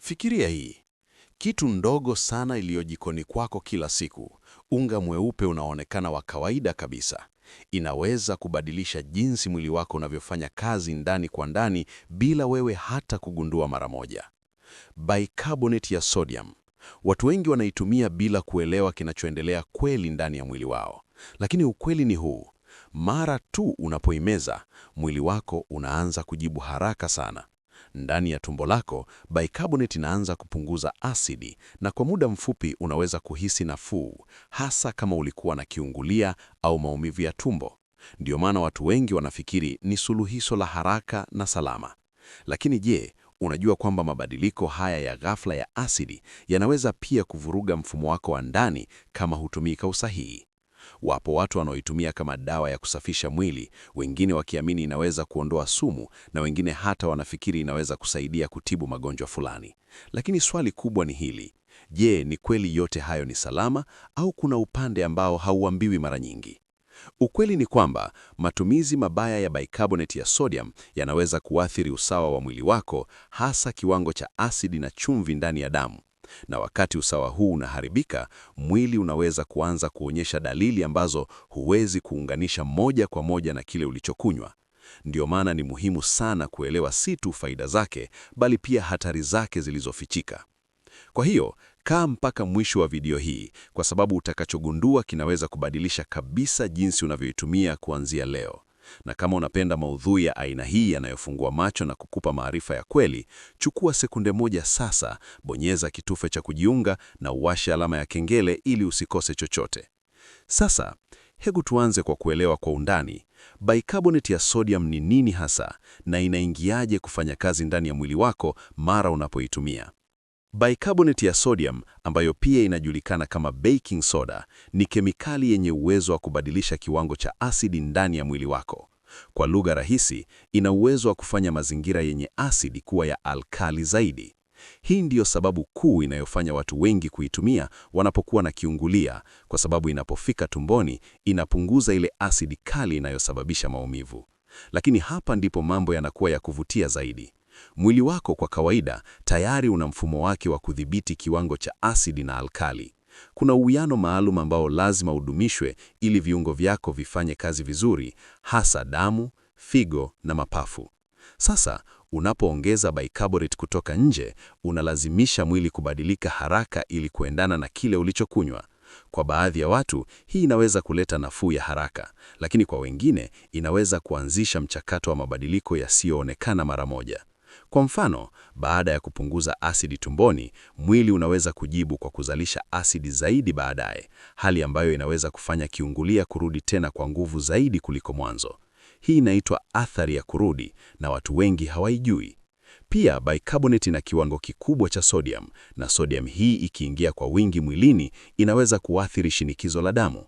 Fikiria hii, kitu ndogo sana iliyo jikoni kwako kila siku, unga mweupe unaonekana wa kawaida kabisa. Inaweza kubadilisha jinsi mwili wako unavyofanya kazi ndani kwa ndani bila wewe hata kugundua mara moja. Bicarbonate ya sodium. Watu wengi wanaitumia bila kuelewa kinachoendelea kweli ndani ya mwili wao. Lakini ukweli ni huu, mara tu unapoimeza, mwili wako unaanza kujibu haraka sana. Ndani ya tumbo lako, bicarbonate inaanza kupunguza asidi na kwa muda mfupi unaweza kuhisi nafuu, hasa kama ulikuwa na kiungulia au maumivu ya tumbo. Ndio maana watu wengi wanafikiri ni suluhisho la haraka na salama. Lakini je, unajua kwamba mabadiliko haya ya ghafla ya asidi yanaweza pia kuvuruga mfumo wako wa ndani kama hutumika usahihi? Wapo watu wanaoitumia kama dawa ya kusafisha mwili, wengine wakiamini inaweza kuondoa sumu, na wengine hata wanafikiri inaweza kusaidia kutibu magonjwa fulani. Lakini swali kubwa ni hili: je, ni kweli yote hayo ni salama au kuna upande ambao hauambiwi mara nyingi? Ukweli ni kwamba matumizi mabaya ya bicarbonate ya sodium yanaweza kuathiri usawa wa mwili wako, hasa kiwango cha asidi na chumvi ndani ya damu. Na wakati usawa huu unaharibika, mwili unaweza kuanza kuonyesha dalili ambazo huwezi kuunganisha moja kwa moja na kile ulichokunywa. Ndio maana ni muhimu sana kuelewa si tu faida zake, bali pia hatari zake zilizofichika. Kwa hiyo, kaa mpaka mwisho wa video hii, kwa sababu utakachogundua kinaweza kubadilisha kabisa jinsi unavyoitumia kuanzia leo. Na kama unapenda maudhui ya aina hii yanayofungua macho na kukupa maarifa ya kweli, chukua sekunde moja sasa, bonyeza kitufe cha kujiunga na uwashe alama ya kengele ili usikose chochote. Sasa, hebu tuanze kwa kuelewa kwa undani, bicarbonate ya sodium ni nini hasa na inaingiaje kufanya kazi ndani ya mwili wako mara unapoitumia. Bicarbonate ya sodium, ambayo pia inajulikana kama baking soda, ni kemikali yenye uwezo wa kubadilisha kiwango cha asidi ndani ya mwili wako. Kwa lugha rahisi, ina uwezo wa kufanya mazingira yenye asidi kuwa ya alkali zaidi. Hii ndiyo sababu kuu inayofanya watu wengi kuitumia wanapokuwa na kiungulia, kwa sababu inapofika tumboni, inapunguza ile asidi kali inayosababisha maumivu. Lakini hapa ndipo mambo yanakuwa ya kuvutia zaidi. Mwili wako kwa kawaida tayari una mfumo wake wa kudhibiti kiwango cha asidi na alkali. Kuna uwiano maalum ambao lazima udumishwe ili viungo vyako vifanye kazi vizuri, hasa damu, figo na mapafu. Sasa, unapoongeza bicarbonate kutoka nje, unalazimisha mwili kubadilika haraka ili kuendana na kile ulichokunywa. Kwa baadhi ya watu, hii inaweza kuleta nafuu ya haraka, lakini kwa wengine inaweza kuanzisha mchakato wa mabadiliko yasiyoonekana mara moja. Kwa mfano, baada ya kupunguza asidi tumboni, mwili unaweza kujibu kwa kuzalisha asidi zaidi baadaye, hali ambayo inaweza kufanya kiungulia kurudi tena kwa nguvu zaidi kuliko mwanzo. Hii inaitwa athari ya kurudi, na watu wengi hawaijui. Pia bicarbonate ina kiwango kikubwa cha sodium, na sodium hii ikiingia kwa wingi mwilini inaweza kuathiri shinikizo la damu.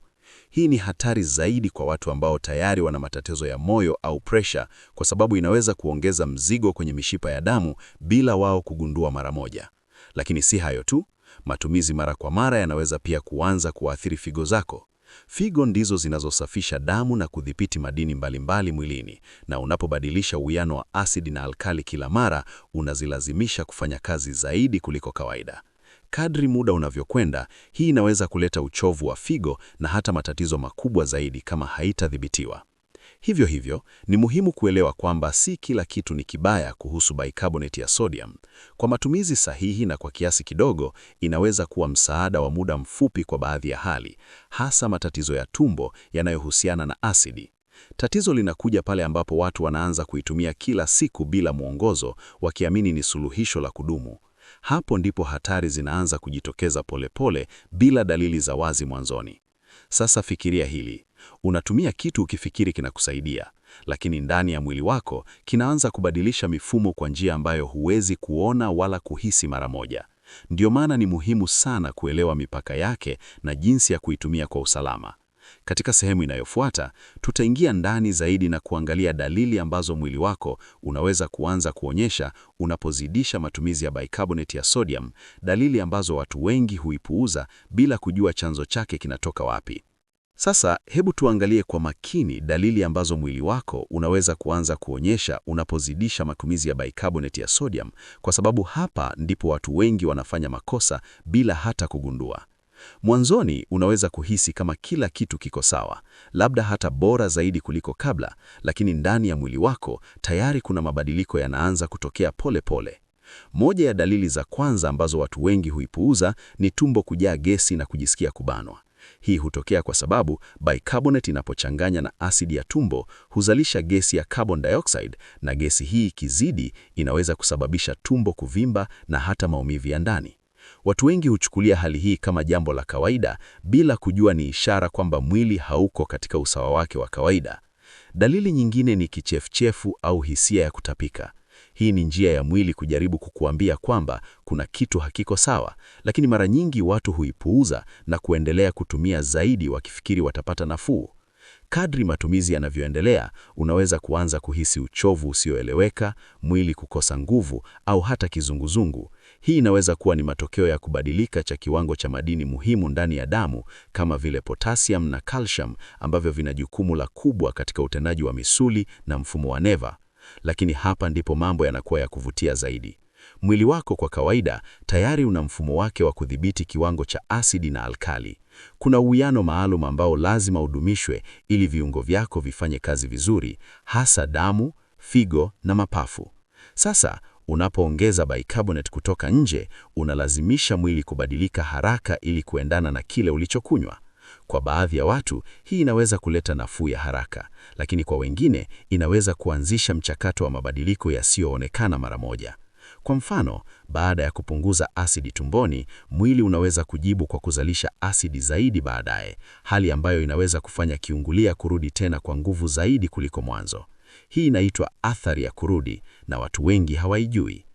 Hii ni hatari zaidi kwa watu ambao tayari wana matatizo ya moyo au presha, kwa sababu inaweza kuongeza mzigo kwenye mishipa ya damu bila wao kugundua mara moja. Lakini si hayo tu, matumizi mara kwa mara yanaweza pia kuanza kuathiri figo zako. Figo ndizo zinazosafisha damu na kudhibiti madini mbalimbali mwilini, na unapobadilisha uwiano wa asidi na alkali kila mara, unazilazimisha kufanya kazi zaidi kuliko kawaida. Kadri muda unavyokwenda, hii inaweza kuleta uchovu wa figo na hata matatizo makubwa zaidi kama haitadhibitiwa. Hivyo hivyo, ni muhimu kuelewa kwamba si kila kitu ni kibaya kuhusu bicarbonate ya sodium. Kwa matumizi sahihi na kwa kiasi kidogo, inaweza kuwa msaada wa muda mfupi kwa baadhi ya hali, hasa matatizo ya tumbo yanayohusiana na asidi. Tatizo linakuja pale ambapo watu wanaanza kuitumia kila siku bila mwongozo, wakiamini ni suluhisho la kudumu. Hapo ndipo hatari zinaanza kujitokeza polepole bila dalili za wazi mwanzoni. Sasa fikiria hili. Unatumia kitu ukifikiri kinakusaidia, lakini ndani ya mwili wako kinaanza kubadilisha mifumo kwa njia ambayo huwezi kuona wala kuhisi mara moja. Ndio maana ni muhimu sana kuelewa mipaka yake na jinsi ya kuitumia kwa usalama. Katika sehemu inayofuata, tutaingia ndani zaidi na kuangalia dalili ambazo mwili wako unaweza kuanza kuonyesha unapozidisha matumizi ya bicarbonate ya sodium, dalili ambazo watu wengi huipuuza bila kujua chanzo chake kinatoka wapi. Sasa hebu tuangalie kwa makini dalili ambazo mwili wako unaweza kuanza kuonyesha unapozidisha matumizi ya bicarbonate ya sodium, kwa sababu hapa ndipo watu wengi wanafanya makosa bila hata kugundua. Mwanzoni unaweza kuhisi kama kila kitu kiko sawa, labda hata bora zaidi kuliko kabla, lakini ndani ya mwili wako tayari kuna mabadiliko yanaanza kutokea pole pole. Moja ya dalili za kwanza ambazo watu wengi huipuuza ni tumbo kujaa gesi na kujisikia kubanwa. Hii hutokea kwa sababu bicarbonate inapochanganya na asidi ya tumbo huzalisha gesi ya carbon dioxide, na gesi hii ikizidi inaweza kusababisha tumbo kuvimba na hata maumivu ya ndani. Watu wengi huchukulia hali hii kama jambo la kawaida bila kujua ni ishara kwamba mwili hauko katika usawa wake wa kawaida. Dalili nyingine ni kichefuchefu au hisia ya kutapika. Hii ni njia ya mwili kujaribu kukuambia kwamba kuna kitu hakiko sawa, lakini mara nyingi watu huipuuza na kuendelea kutumia zaidi wakifikiri watapata nafuu. Kadri matumizi yanavyoendelea, unaweza kuanza kuhisi uchovu usioeleweka, mwili kukosa nguvu au hata kizunguzungu. Hii inaweza kuwa ni matokeo ya kubadilika cha kiwango cha madini muhimu ndani ya damu kama vile potassium na calcium, ambavyo vina jukumu la kubwa katika utendaji wa misuli na mfumo wa neva. Lakini hapa ndipo mambo yanakuwa ya kuvutia zaidi. Mwili wako kwa kawaida tayari una mfumo wake wa kudhibiti kiwango cha asidi na alkali. Kuna uwiano maalum ambao lazima udumishwe ili viungo vyako vifanye kazi vizuri, hasa damu, figo na mapafu. Sasa, unapoongeza bicarbonate kutoka nje, unalazimisha mwili kubadilika haraka ili kuendana na kile ulichokunywa. Kwa baadhi ya watu, hii inaweza kuleta nafuu ya haraka, lakini kwa wengine inaweza kuanzisha mchakato wa mabadiliko yasiyoonekana mara moja. Kwa mfano, baada ya kupunguza asidi tumboni, mwili unaweza kujibu kwa kuzalisha asidi zaidi baadaye, hali ambayo inaweza kufanya kiungulia kurudi tena kwa nguvu zaidi kuliko mwanzo. Hii inaitwa athari ya kurudi, na watu wengi hawaijui.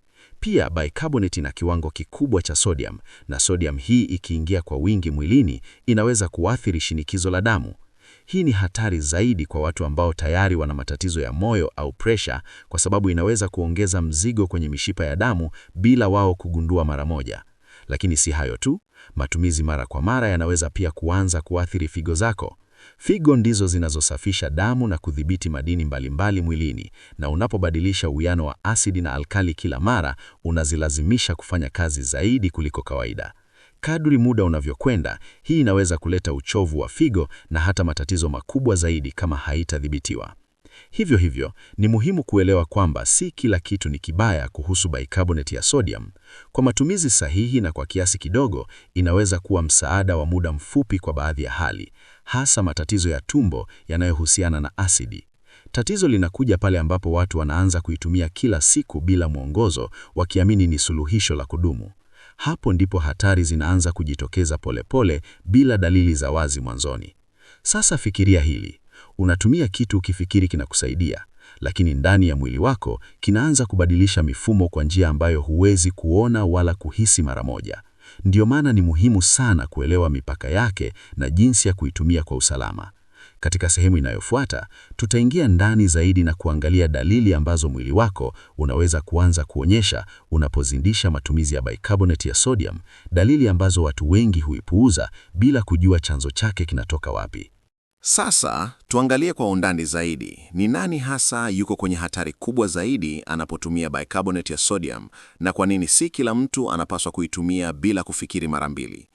Pia bicarbonate ina kiwango kikubwa cha sodium, na sodium hii ikiingia kwa wingi mwilini inaweza kuathiri shinikizo la damu. Hii ni hatari zaidi kwa watu ambao tayari wana matatizo ya moyo au pressure, kwa sababu inaweza kuongeza mzigo kwenye mishipa ya damu bila wao kugundua mara moja. Lakini si hayo tu, matumizi mara kwa mara yanaweza pia kuanza kuathiri figo zako. Figo ndizo zinazosafisha damu na kudhibiti madini mbalimbali mwilini, na unapobadilisha uwiano wa asidi na alkali kila mara, unazilazimisha kufanya kazi zaidi kuliko kawaida. Kadri muda unavyokwenda, hii inaweza kuleta uchovu wa figo na hata matatizo makubwa zaidi kama haitadhibitiwa. Hivyo hivyo, ni muhimu kuelewa kwamba si kila kitu ni kibaya kuhusu bicarbonate ya sodium. Kwa matumizi sahihi na kwa kiasi kidogo, inaweza kuwa msaada wa muda mfupi kwa baadhi ya hali, hasa matatizo ya tumbo yanayohusiana na asidi. Tatizo linakuja pale ambapo watu wanaanza kuitumia kila siku bila mwongozo, wakiamini ni suluhisho la kudumu. Hapo ndipo hatari zinaanza kujitokeza polepole bila dalili za wazi mwanzoni. Sasa fikiria hili. Unatumia kitu ukifikiri kinakusaidia, lakini ndani ya mwili wako kinaanza kubadilisha mifumo kwa njia ambayo huwezi kuona wala kuhisi mara moja. Ndio maana ni muhimu sana kuelewa mipaka yake na jinsi ya kuitumia kwa usalama. Katika sehemu inayofuata, tutaingia ndani zaidi na kuangalia dalili ambazo mwili wako unaweza kuanza kuonyesha unapozidisha matumizi ya bicarbonate ya sodium, dalili ambazo watu wengi huipuuza bila kujua chanzo chake kinatoka wapi. Sasa tuangalie kwa undani zaidi, ni nani hasa yuko kwenye hatari kubwa zaidi anapotumia bicarbonate ya sodium, na kwa nini si kila mtu anapaswa kuitumia bila kufikiri mara mbili.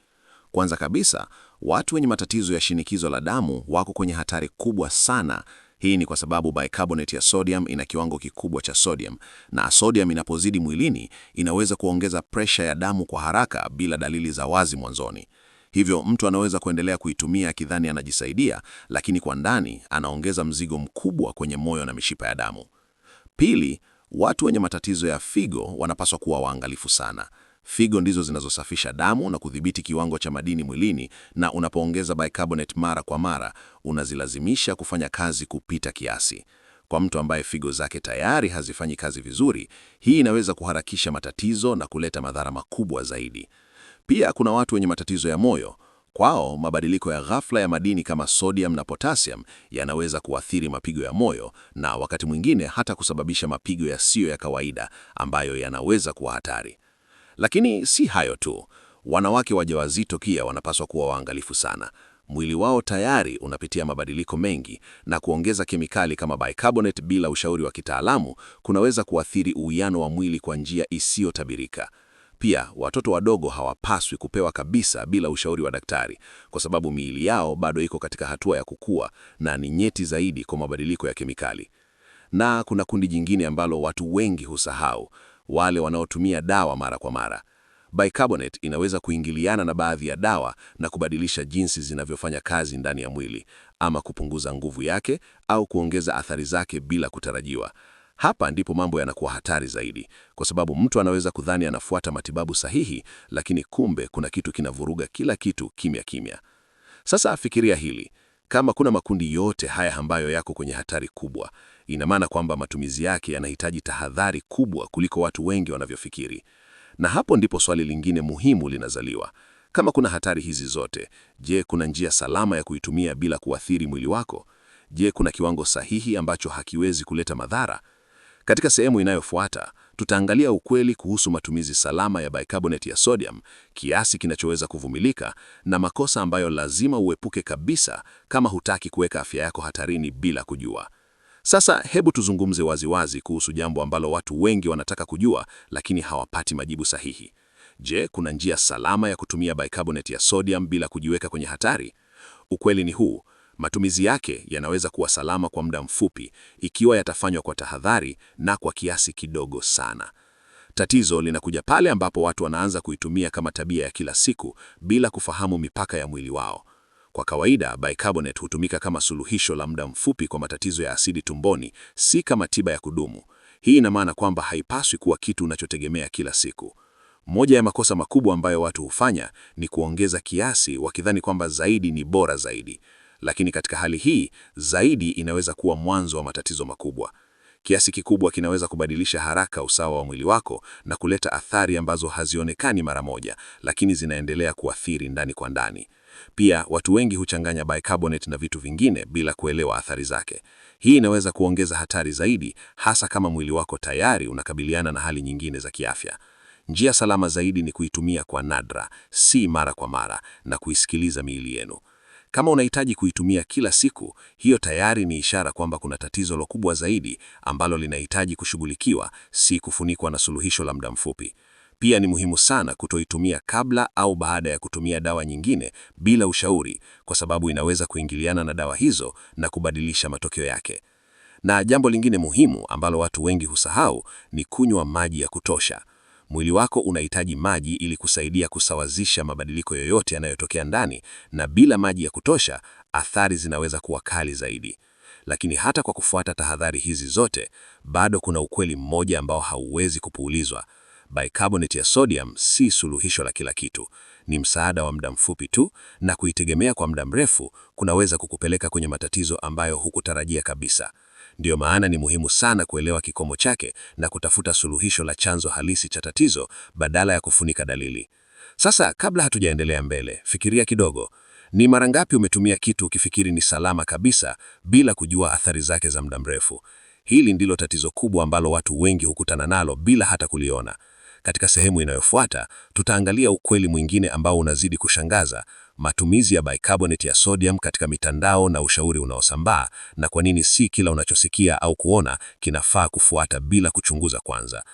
Kwanza kabisa, watu wenye matatizo ya shinikizo la damu wako kwenye hatari kubwa sana. Hii ni kwa sababu bicarbonate ya sodium ina kiwango kikubwa cha sodium, na sodium inapozidi mwilini inaweza kuongeza pressure ya damu kwa haraka bila dalili za wazi mwanzoni. Hivyo mtu anaweza kuendelea kuitumia akidhani anajisaidia, lakini kwa ndani anaongeza mzigo mkubwa kwenye moyo na mishipa ya damu. Pili, watu wenye matatizo ya figo wanapaswa kuwa waangalifu sana. Figo ndizo zinazosafisha damu na kudhibiti kiwango cha madini mwilini, na unapoongeza bicarbonate mara kwa mara, unazilazimisha kufanya kazi kupita kiasi. Kwa mtu ambaye figo zake tayari hazifanyi kazi vizuri, hii inaweza kuharakisha matatizo na kuleta madhara makubwa zaidi. Pia kuna watu wenye matatizo ya moyo. Kwao, mabadiliko ya ghafla ya madini kama sodium na potassium yanaweza kuathiri mapigo ya moyo, na wakati mwingine hata kusababisha mapigo yasiyo ya kawaida ambayo yanaweza kuwa hatari. Lakini si hayo tu. Wanawake wajawazito pia wanapaswa kuwa waangalifu sana. mwili wao tayari unapitia mabadiliko mengi, na kuongeza kemikali kama bicarbonate bila ushauri wa kitaalamu kunaweza kuathiri uwiano wa mwili kwa njia isiyotabirika. Pia, watoto wadogo hawapaswi kupewa kabisa bila ushauri wa daktari, kwa sababu miili yao bado iko katika hatua ya kukua na ni nyeti zaidi kwa mabadiliko ya kemikali. Na kuna kundi jingine ambalo watu wengi husahau, wale wanaotumia dawa mara kwa mara. Bicarbonate inaweza kuingiliana na baadhi ya dawa na kubadilisha jinsi zinavyofanya kazi ndani ya mwili, ama kupunguza nguvu yake au kuongeza athari zake bila kutarajiwa. Hapa ndipo mambo yanakuwa hatari zaidi, kwa sababu mtu anaweza kudhani anafuata matibabu sahihi, lakini kumbe kuna kitu kinavuruga kila kitu kimya kimya. Sasa fikiria hili, kama kuna makundi yote haya ambayo yako kwenye hatari kubwa, ina maana kwamba matumizi yake yanahitaji tahadhari kubwa kuliko watu wengi wanavyofikiri. Na hapo ndipo swali lingine muhimu linazaliwa. Kama kuna hatari hizi zote, je, kuna njia salama ya kuitumia bila kuathiri mwili wako? Je, kuna kiwango sahihi ambacho hakiwezi kuleta madhara? Katika sehemu inayofuata, tutaangalia ukweli kuhusu matumizi salama ya bicarbonate ya sodium, kiasi kinachoweza kuvumilika, na makosa ambayo lazima uepuke kabisa kama hutaki kuweka afya yako hatarini bila kujua. Sasa hebu tuzungumze waziwazi kuhusu jambo ambalo watu wengi wanataka kujua, lakini hawapati majibu sahihi. Je, kuna njia salama ya kutumia bicarbonate ya sodium bila kujiweka kwenye hatari? Ukweli ni huu. Matumizi yake yanaweza kuwa salama kwa muda mfupi ikiwa yatafanywa kwa tahadhari na kwa kiasi kidogo sana. Tatizo linakuja pale ambapo watu wanaanza kuitumia kama tabia ya kila siku bila kufahamu mipaka ya mwili wao. Kwa kawaida, bicarbonate hutumika kama suluhisho la muda mfupi kwa matatizo ya asidi tumboni, si kama tiba ya kudumu. Hii ina maana kwamba haipaswi kuwa kitu unachotegemea kila siku. Moja ya makosa makubwa ambayo watu hufanya ni kuongeza kiasi wakidhani kwamba zaidi ni bora zaidi. Lakini katika hali hii, zaidi inaweza kuwa mwanzo wa matatizo makubwa. Kiasi kikubwa kinaweza kubadilisha haraka usawa wa mwili wako na kuleta athari ambazo hazionekani mara moja, lakini zinaendelea kuathiri ndani kwa ndani. Pia, watu wengi huchanganya bicarbonate na vitu vingine bila kuelewa athari zake. Hii inaweza kuongeza hatari zaidi, hasa kama mwili wako tayari unakabiliana na hali nyingine za kiafya. Njia salama zaidi ni kuitumia kwa nadra, si mara kwa mara, na kuisikiliza miili yenu. Kama unahitaji kuitumia kila siku, hiyo tayari ni ishara kwamba kuna tatizo kubwa zaidi ambalo linahitaji kushughulikiwa, si kufunikwa na suluhisho la muda mfupi. Pia ni muhimu sana kutoitumia kabla au baada ya kutumia dawa nyingine bila ushauri, kwa sababu inaweza kuingiliana na dawa hizo na kubadilisha matokeo yake. Na jambo lingine muhimu ambalo watu wengi husahau ni kunywa maji ya kutosha. Mwili wako unahitaji maji ili kusaidia kusawazisha mabadiliko yoyote yanayotokea ndani, na bila maji ya kutosha, athari zinaweza kuwa kali zaidi. Lakini hata kwa kufuata tahadhari hizi zote, bado kuna ukweli mmoja ambao hauwezi kupuulizwa. Bicarbonate ya sodium si suluhisho la kila kitu. Ni msaada wa muda mfupi tu, na kuitegemea kwa muda mrefu kunaweza kukupeleka kwenye matatizo ambayo hukutarajia kabisa. Ndiyo maana ni muhimu sana kuelewa kikomo chake na kutafuta suluhisho la chanzo halisi cha tatizo badala ya kufunika dalili. Sasa, kabla hatujaendelea mbele, fikiria kidogo. Ni mara ngapi umetumia kitu ukifikiri ni salama kabisa bila kujua athari zake za muda mrefu? Hili ndilo tatizo kubwa ambalo watu wengi hukutana nalo bila hata kuliona. Katika sehemu inayofuata, tutaangalia ukweli mwingine ambao unazidi kushangaza: matumizi ya bicarbonate ya sodium katika mitandao na ushauri unaosambaa, na kwa nini si kila unachosikia au kuona kinafaa kufuata bila kuchunguza kwanza.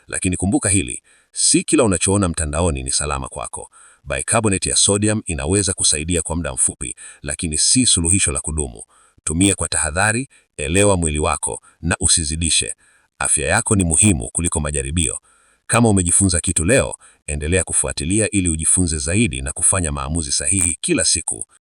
Lakini kumbuka hili, si kila unachoona mtandaoni ni salama kwako. Bicarbonate ya sodium inaweza kusaidia kwa muda mfupi, lakini si suluhisho la kudumu. Tumia kwa tahadhari, elewa mwili wako, na usizidishe. Afya yako ni muhimu kuliko majaribio. Kama umejifunza kitu leo, endelea kufuatilia ili ujifunze zaidi na kufanya maamuzi sahihi kila siku.